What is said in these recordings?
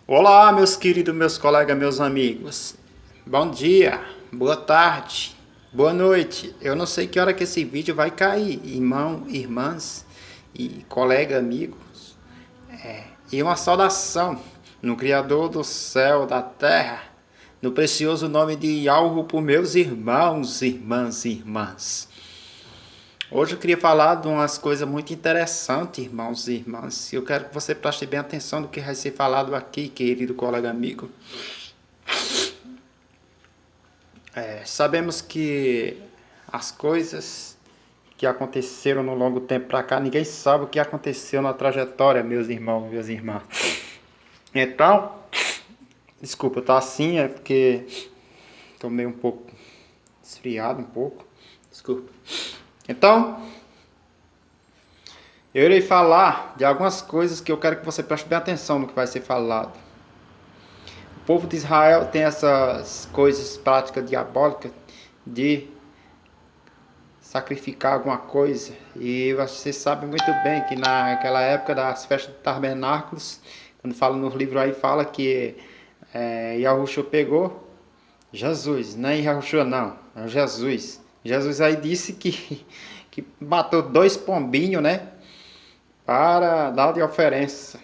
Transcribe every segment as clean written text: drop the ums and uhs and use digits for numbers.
Olá, meus queridos, meus colegas, meus amigos. Bom dia, boa tarde, boa noite. Eu não sei que hora que esse vídeo vai cair, irmão, irmãs e colega, amigos. E uma saudação no Criador do céu, da terra, no precioso nome de Yahweh por meus irmãos, irmãs e irmãs. Hoje eu queria falar de umas coisas muito interessantes, irmãos e irmãs. Eu quero que você preste bem atenção no que vai ser falado aqui, querido colega amigo. Sabemos que as coisas que aconteceram no longo tempo para cá, ninguém sabe o que aconteceu na trajetória, meus irmãos, minhas irmãs. Então, desculpa, tá assim, é porque tô meio um pouco esfriado, um pouco. Desculpa. Então, eu irei falar de algumas coisas que eu quero que você preste bem atenção no que vai ser falado. O povo de Israel tem essas coisas, práticas diabólicas de sacrificar alguma coisa. E você sabe muito bem que naquela época das festas de tabernáculos, quando fala nos livros aí, fala que Yahushua pegou Jesus, não é Yahushua não, é Jesus. Jesus aí disse que matou 2 pombinhos, né? Para dar de oferença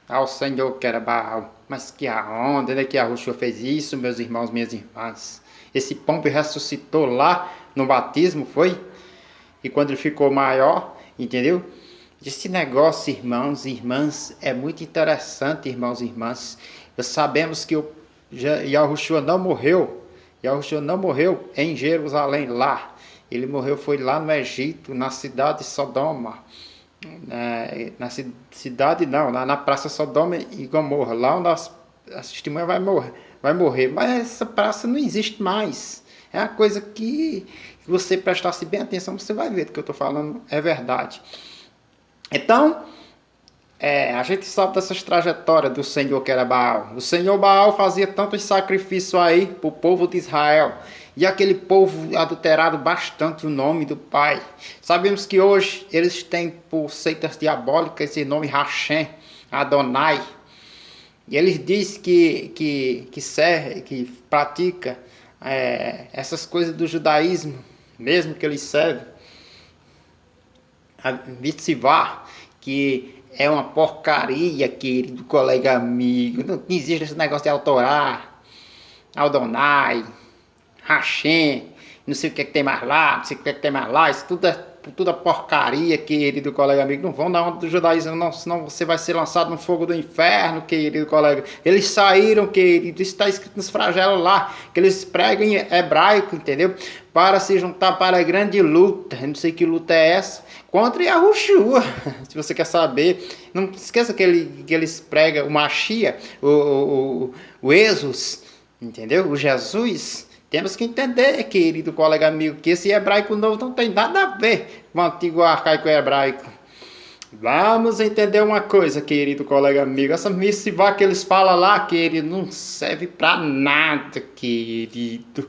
ao Senhor que era Baal. Mas que aonde, né, que Yahushua fez isso, meus irmãos, minhas irmãs? Esse pombo ressuscitou lá no batismo, foi? E quando ele ficou maior, entendeu? Esse negócio, irmãos e irmãs, é muito interessante, irmãos e irmãs. Nós sabemos que Yahushua não morreu. Yahushua não morreu em Jerusalém, lá. Ele morreu, foi lá no Egito, na cidade de Sodoma. Na cidade não, na praça Sodoma e Gomorra, lá onde as testemunhas vai morrer, mas essa praça não existe mais. É uma coisa que, se você prestasse bem atenção, você vai ver que eu estou falando é verdade. Então, a gente sabe dessas trajetórias do Senhor que era Baal. O Senhor Baal fazia tantos sacrifícios aí para o povo de Israel. E aquele povo adulterado bastante o nome do Pai. Sabemos que hoje eles têm por seitas diabólicas esse nome Hashem, Adonai. E eles dizem que pratica essas coisas do judaísmo, mesmo que eles servem. A Mitzvah, que é uma porcaria, querido colega amigo. Não existe esse negócio de autorar, Adonai, Hashem, não sei o que, é que tem mais lá, não sei o que, é que tem mais lá. Isso tudo é porcaria, querido colega amigo. Não vão na onda do judaísmo, não, senão você vai ser lançado no fogo do inferno, querido colega. Eles saíram, querido, isso está escrito nos flagelos lá, que eles pregam em hebraico, entendeu? Para se juntar para a grande luta. Eu não sei que luta é essa. Contra Yahushua, se você quer saber. Não esqueça que eles pregam o Machia, o Jesus, entendeu? O Jesus. Temos que entender, querido colega amigo, que esse hebraico novo não tem nada a ver com o antigo arcaico hebraico. Vamos entender uma coisa, querido colega amigo. Essa missivá que eles falam lá, querido, não serve para nada, querido.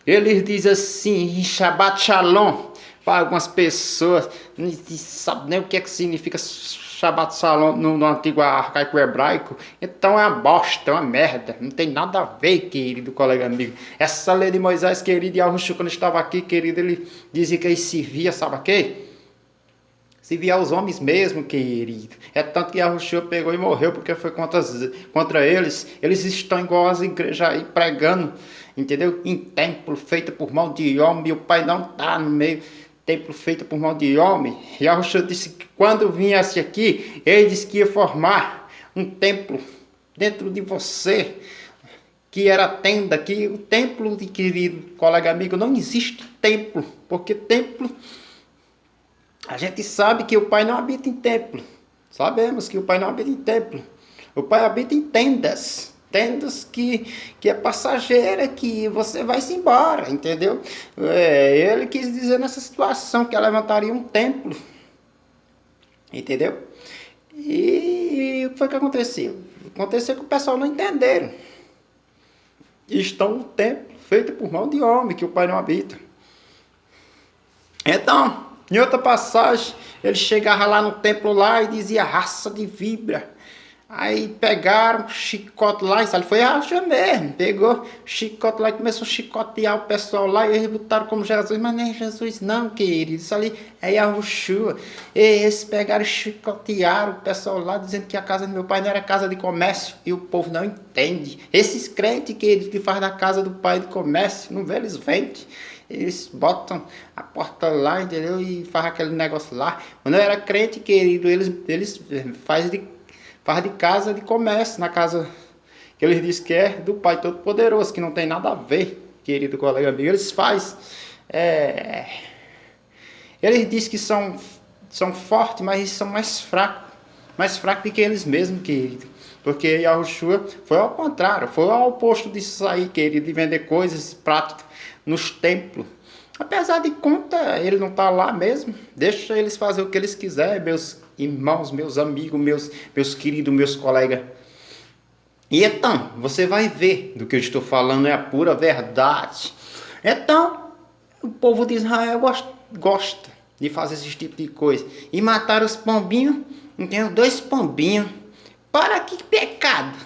Eles dizem assim, Shabbat Shalom, para algumas pessoas. Não sabe nem o que significa Shabbat Shalom no antigo arcaico hebraico. Então é uma bosta, é uma merda. Não tem nada a ver, querido colega amigo. Essa lei de Moisés, querido, Yahushua, quando estava aqui, querido, ele dizia que ele servia, sabe a quê? Servia aos homens mesmo, querido. É tanto que Yahushua pegou e morreu porque foi contra eles. Eles estão igual as igrejas aí pregando, entendeu? Em templo feito por mão de homem. E o Pai não está no meio. Templo feito por mão de homem. Yahushua disse que quando viesse aqui, ele disse que ia formar um templo dentro de você, que era a tenda, que o templo, de querido colega amigo, não existe templo, porque templo, a gente sabe que o Pai não habita em templo. Sabemos que o Pai não habita em templo. O Pai habita em tendas. Tendas que é passageira, que você vai-se embora, entendeu? Ele quis dizer nessa situação que ela levantaria um templo, entendeu? E o que foi que aconteceu? Aconteceu que o pessoal não entenderam. Estão no templo feito por mão de homem, que o Pai não habita. Então, em outra passagem, ele chegava lá no templo lá e dizia raça de vibra. Aí pegaram o chicote lá, isso ali foi Yahushua mesmo. Pegou o chicote lá e começou a chicotear o pessoal lá. E eles botaram como Jesus, mas nem Jesus não, querido. Isso ali é Yahushua. E eles pegaram e chicotearam o pessoal lá, dizendo que a casa do meu pai não era casa de comércio. E o povo não entende. Esses crentes, querido, que faz da casa do pai de comércio, não vê, eles vendem. Eles botam a porta lá, entendeu? E faz aquele negócio lá. Quando eu era crente, querido, eles faz de casa de comércio, na casa que eles dizem que é do Pai Todo-Poderoso, que não tem nada a ver, querido colega amigo. Eles fazem. Eles dizem que são fortes, mas eles são mais fracos do que eles mesmos, querido. Porque Yahushua foi ao contrário, foi ao oposto disso aí, querido, de vender coisas práticas nos templos. Apesar de conta, ele não está lá mesmo. Deixa eles fazer o que eles quiserem, meus irmãos, meus amigos, meus queridos, meus colegas. E então, você vai ver do que eu estou falando, é a pura verdade. Então, o povo de Israel gosta de fazer esse tipo de coisa. E mataram os pombinhos, entendeu? 2 pombinhos. Para que pecado?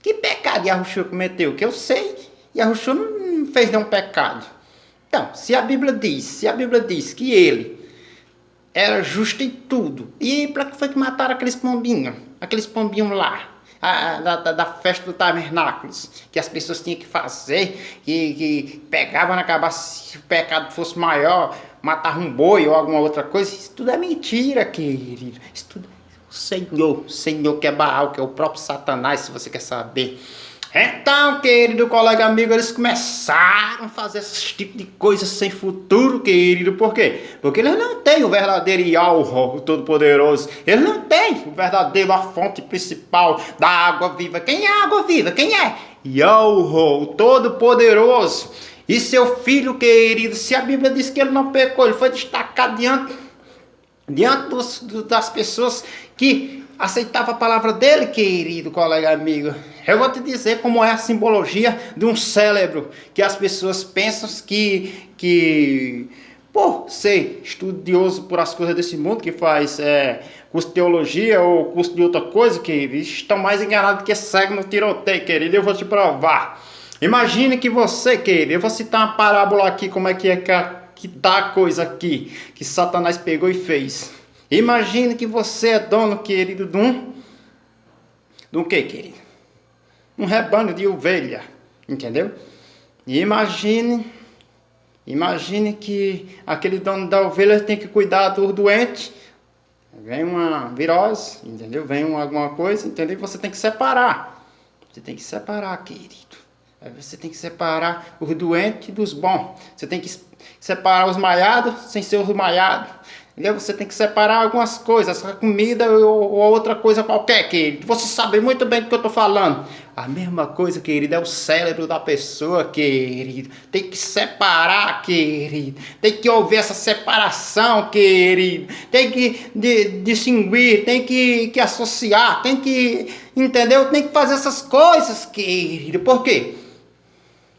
Que pecado Yahushua cometeu? Que eu sei, Yahushua não fez nenhum pecado. Então, se a Bíblia diz que ele era justo em tudo, e para que foi que mataram aqueles pombinhos lá, da festa do tabernáculos, que as pessoas tinham que fazer, que pegavam na cabeça, se o pecado fosse maior, matavam um boi ou alguma outra coisa. Isso tudo é mentira, querido. Isso tudo o Senhor que é Baal, que é o próprio Satanás, se você quer saber. Então, querido colega amigo, eles começaram a fazer esse tipo de coisa sem futuro, querido. Por quê? Porque eles não têm o verdadeiro Yahuwah, o Todo-Poderoso. Eles não têm o verdadeiro, a fonte principal da água viva. Quem é a água viva? Quem é? Yahuwah, o Todo-Poderoso. E seu filho, querido, se a Bíblia diz que ele não pecou, ele foi destacado diante das pessoas que aceitavam a palavra dele, querido colega amigo. Eu vou te dizer como é a simbologia de um cérebro, que as pessoas pensam por ser estudioso por as coisas desse mundo, que faz curso de teologia ou curso de outra coisa, que estão mais enganados que cego no tiroteio, querido. Eu vou te provar. Imagine que você, querido, eu vou citar uma parábola aqui, como é que tá a coisa aqui, que Satanás pegou e fez. Imagine que você é dono, querido, de um quê, querido? Um rebanho de ovelha, entendeu? E imagine que aquele dono da ovelha tem que cuidar dos doentes. Vem uma virose, entendeu? Vem alguma coisa, entendeu? Você tem que separar. Você tem que separar, querido. Aí você tem que separar os doentes dos bons. Você tem que separar os malhados sem ser os malhados. Entendeu? Você tem que separar algumas coisas, a comida ou outra coisa qualquer, querido. Você sabe muito bem do que eu estou falando. A mesma coisa, querido, é o cérebro da pessoa, querido. Tem que separar, querido. Tem que ouvir essa separação, querido. Tem que distinguir, tem que associar, tem que, entendeu? Tem que fazer essas coisas, querido. Por quê?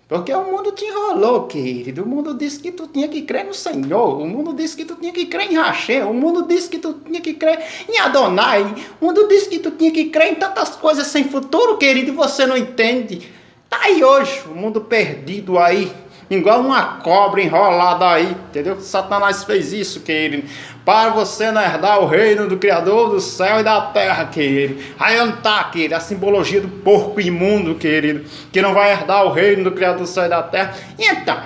Porque o mundo te enrolou, querido. O mundo disse que tu tinha que crer no Senhor. O mundo disse que tu tinha que crer em Hashem. O mundo disse que tu tinha que crer em Adonai. O mundo disse que tu tinha que crer em tantas coisas sem futuro, querido, e você não entende. Tá aí hoje, o mundo perdido aí, igual uma cobra enrolada aí, entendeu? Satanás fez isso, querido, para você não herdar o reino do Criador do céu e da terra, querido. Aí não tá, querido, a simbologia do porco imundo, querido, que não vai herdar o reino do Criador do céu e da terra. Então,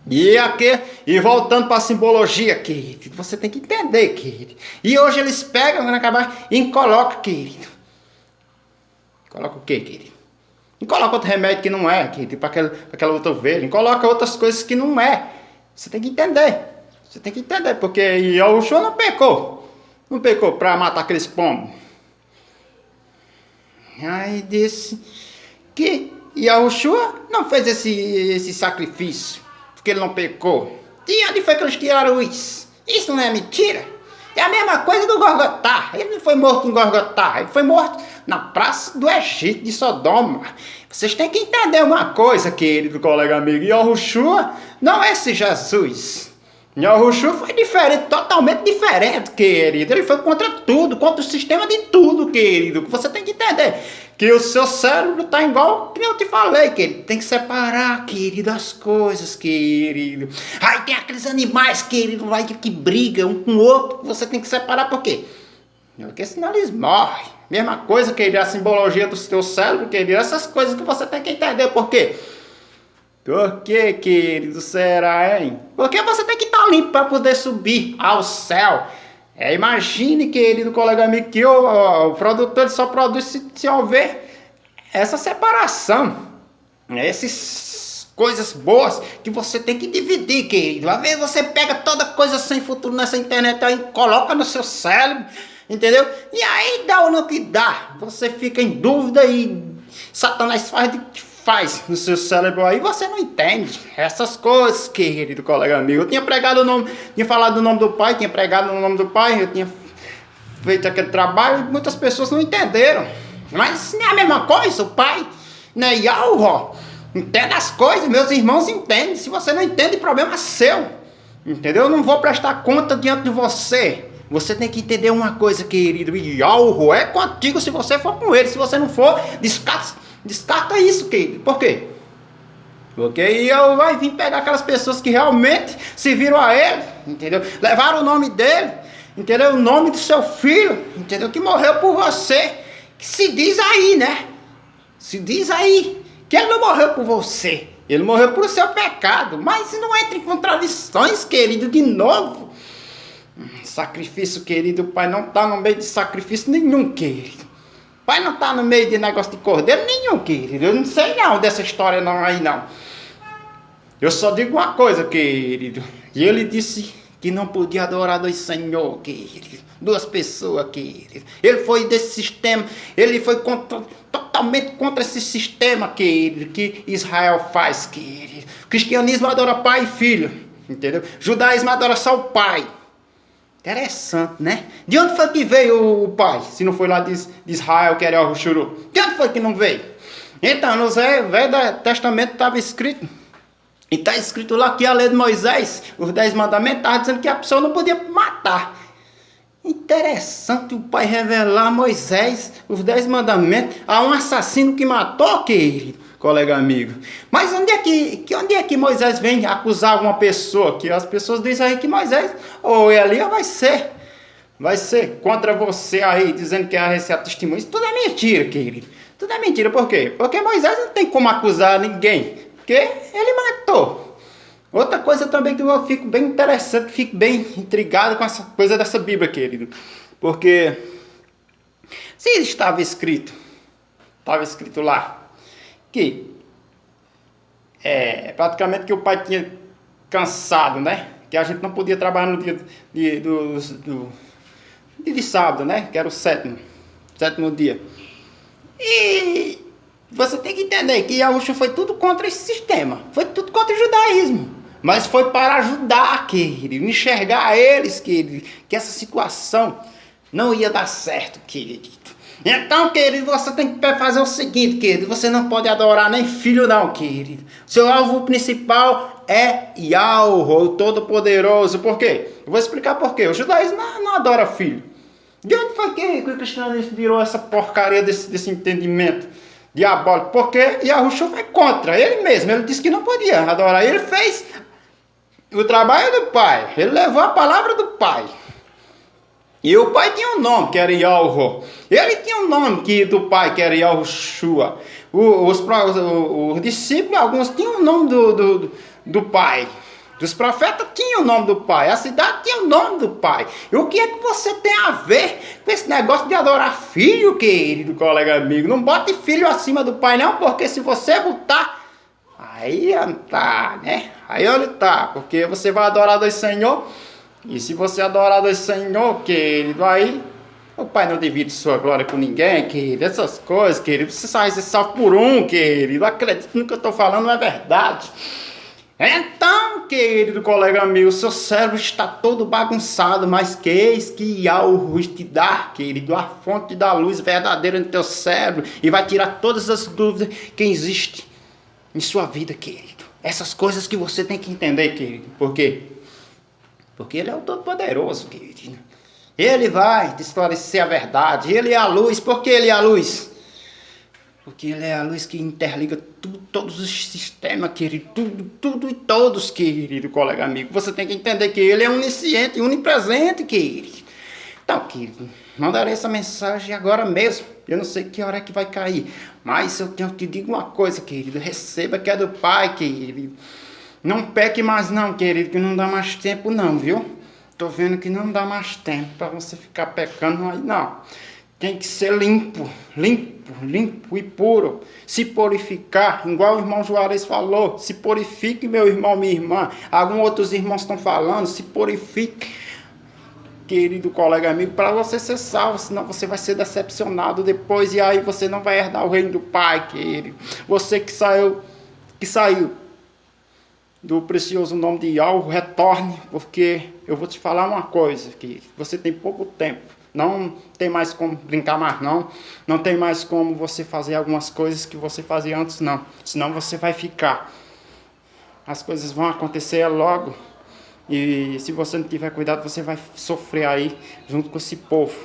e voltando para a simbologia, querido, você tem que entender, querido. E hoje eles pegam, quando acabar, e colocam, querido. Coloca o quê, querido? E coloca outro remédio que não é, querido, para aquela outra ovelha. E coloca outras coisas que não é. Você tem que entender. Você tem que entender, porque Yahushua não pecou. Não pecou para matar aqueles pombos. Aí disse que Yahushua não fez esse sacrifício, porque ele não pecou. E onde foi que eles tiraram isso? Isso não é mentira? É a mesma coisa do Gorgotá. Ele não foi morto em Gorgotá, ele foi morto na praça do Egito de Sodoma. Vocês têm que entender uma coisa, querido colega amigo. Yahushua não é esse Jesus. Yahushua foi diferente, totalmente diferente, querido. Ele foi contra tudo, contra o sistema de tudo, querido. Você tem que entender que o seu cérebro tá igual que eu te falei, querido. Tem que separar, querido, as coisas, querido. Aí tem aqueles animais, querido, lá que brigam um com o outro. Você tem que separar, por quê? Porque senão eles morrem. Mesma coisa, querido, a simbologia do seu cérebro, querido. Essas coisas que você tem que entender, por quê? Por que, querido, será, hein? Porque você tem que estar limpo para poder subir ao céu. Imagine, querido colega amigo, que o produtor só produz se houver essa separação. Essas coisas boas que você tem que dividir, querido. Às vezes você pega toda coisa sem futuro nessa internet aí, coloca no seu cérebro, entendeu? E aí dá ou não que dá. Você fica em dúvida e Satanás faz no seu cérebro aí, você não entende essas coisas, querido colega amigo. Eu tinha pregado o nome, tinha falado o nome do Pai, tinha pregado o nome do Pai, eu tinha feito aquele trabalho e muitas pessoas não entenderam. Mas não é a mesma coisa, o Pai, né? Yahweh, entende as coisas, meus irmãos entendem. Se você não entende, problema é seu, entendeu? Eu não vou prestar conta diante de você. Você tem que entender uma coisa, querido. Yahweh é contigo se você for com ele. Se você não for, descarta isso, querido. Por quê? Porque eu vai vir pegar aquelas pessoas que realmente se viram a ele, entendeu? Levaram o nome dele, entendeu? O nome do seu filho, entendeu? Que morreu por você. Que se diz aí, né? Se diz aí que ele não morreu por você. Ele morreu por seu pecado. Mas não entra em contradições, querido, de novo. Sacrifício, querido. O Pai não está no meio de sacrifício nenhum, querido. O Pai não está no meio de negócio de cordeiro nenhum, querido. Eu não sei não dessa história não aí não. Eu só digo uma coisa, querido. E ele disse que não podia adorar dois senhores, querido. Duas pessoas, querido. Ele foi desse sistema. Ele foi totalmente contra esse sistema, querido, que Israel faz, querido. O cristianismo adora pai e filho, entendeu? O judaísmo adora só o pai. Interessante, né? De onde foi que veio o pai? Se não foi lá de Israel, que era o Ruxuru. De onde foi que não veio? Então, no Velho Testamento estava escrito. E está escrito lá que a lei de Moisés, os 10 mandamentos, estava dizendo que a pessoa não podia matar. Interessante o pai revelar a Moisés os 10 mandamentos a um assassino que matou, querido colega amigo. Mas onde é que Moisés vem acusar alguma pessoa? Que as pessoas dizem aí que Moisés ou ele vai ser contra você aí, dizendo que é a receita testemunho. Isso tudo é mentira, querido. Tudo é mentira, por quê? Porque Moisés não tem como acusar ninguém, porque ele matou. Outra coisa também que eu fico bem interessante, fico bem intrigado com essa coisa dessa Bíblia, querido. Porque se estava escrito lá, que praticamente que o pai tinha cansado, né? Que a gente não podia trabalhar no dia de sábado, né? Que era o sétimo dia. E você tem que entender que Yahushua foi tudo contra esse sistema. Foi tudo contra o judaísmo. Mas foi para ajudar, querido, enxergar eles, querido, que essa situação não ia dar certo, querido. Então, querido, você tem que fazer o seguinte, querido. Você não pode adorar nem filho não, querido. Seu alvo principal é Yahweh, o Todo-Poderoso. Por quê? Eu vou explicar por quê. O judaísmo não adora filho. De onde foi que o cristianismo virou essa porcaria desse entendimento diabólico? Porque Yahushua foi contra ele mesmo. Ele disse que não podia adorar. Ele fez o trabalho do Pai. Ele levou a palavra do Pai. E o pai tinha um nome, que era Yahweh. Ele tinha um nome do pai, que era Yahushua. Os discípulos, alguns tinham o nome do pai. Os profetas tinham o nome do pai. A cidade tinha o nome do pai. E o que é que você tem a ver com esse negócio de adorar filho, querido colega amigo? Não bote filho acima do pai não, porque se você botar, aí tá, né? Aí onde tá, porque você vai adorar dois senhores. E se você adorar dois senhor, querido, aí o pai não divide sua glória com ninguém, querido. Essas coisas, querido. Você sai salvo por um, querido. Acredito no que eu estou falando, não é verdade. Então, querido colega amigo, seu cérebro está todo bagunçado, mas que eis que Yahweh te dá, querido, a fonte da luz verdadeira no teu cérebro e vai tirar todas as dúvidas que existem em sua vida, querido. Essas coisas que você tem que entender, querido. Por quê? Porque ele é o Todo-Poderoso, querido. Ele vai te esclarecer a verdade. Ele é a luz. Por que ele é a luz? Porque ele é a luz que interliga tudo, todos os sistemas, querido. Tudo e todos, querido colega amigo. Você tem que entender que ele é onisciente, onipresente, querido. Então, querido, mandarei essa mensagem agora mesmo. Eu não sei que hora é que vai cair. Mas eu te digo uma coisa, querido. Receba que é do Pai, querido. Não peque mais não, querido, que não dá mais tempo não, viu? Tô vendo que não dá mais tempo para você ficar pecando aí, não. Tem que ser limpo e puro. Se purificar, igual o irmão Juarez falou. Se purifique, meu irmão, minha irmã. Alguns outros irmãos estão falando, se purifique, querido colega amigo, para você ser salvo, senão você vai ser decepcionado depois e aí você não vai herdar o reino do Pai, querido. Você que saiu do precioso nome de Yahweh, retorne, porque eu vou te falar uma coisa, que você tem pouco tempo, não tem mais como brincar mais não tem mais como você fazer algumas coisas que você fazia antes não, senão você vai ficar, as coisas vão acontecer logo, e se você não tiver cuidado, você vai sofrer aí, junto com esse povo,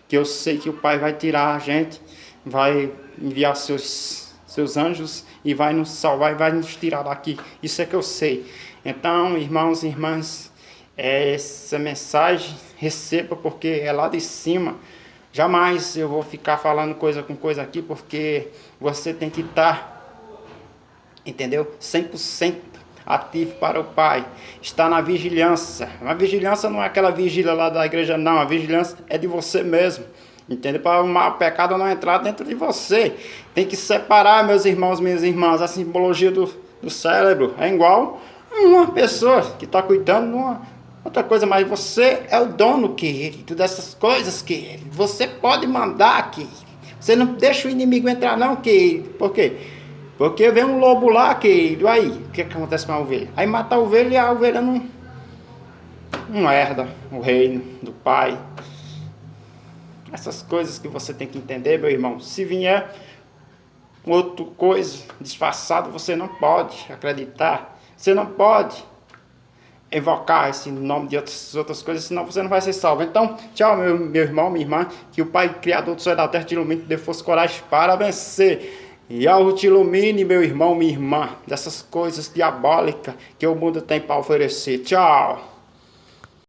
que eu sei que o Pai vai tirar a gente, vai enviar seus anjos e vai nos salvar e vai nos tirar daqui. Isso é que eu sei. Então, irmãos e irmãs, essa mensagem receba, porque é lá de cima. Jamais eu vou ficar falando coisa com coisa aqui, porque você tem que estar, entendeu? 100% ativo para o Pai. Está na vigilância. A vigilância não é aquela vigília lá da igreja, não. A vigilância é de você mesmo. Entendeu? Para o pecado não entrar dentro de você. Tem que separar, meus irmãos, minhas irmãs. A simbologia do cérebro é igual uma pessoa que está cuidando de uma outra coisa. Mas você é o dono, querido, dessas coisas, querido. Você pode mandar, querido. Você não deixa o inimigo entrar, não, querido. Por quê? Porque vem um lobo lá, querido. Aí, o que acontece com a ovelha? Aí mata a ovelha e a ovelha não herda o reino do Pai. Essas coisas que você tem que entender, meu irmão. Se vier outra coisa disfarçada, você não pode acreditar. Você não pode evocar esse nome de outras coisas, senão você não vai ser salvo. Então, tchau, meu irmão, minha irmã. Que o Pai Criador do céu e da terra te ilumine, te dê força e coragem para vencer. E ao te ilumine, meu irmão, minha irmã, dessas coisas diabólicas que o mundo tem para oferecer. Tchau.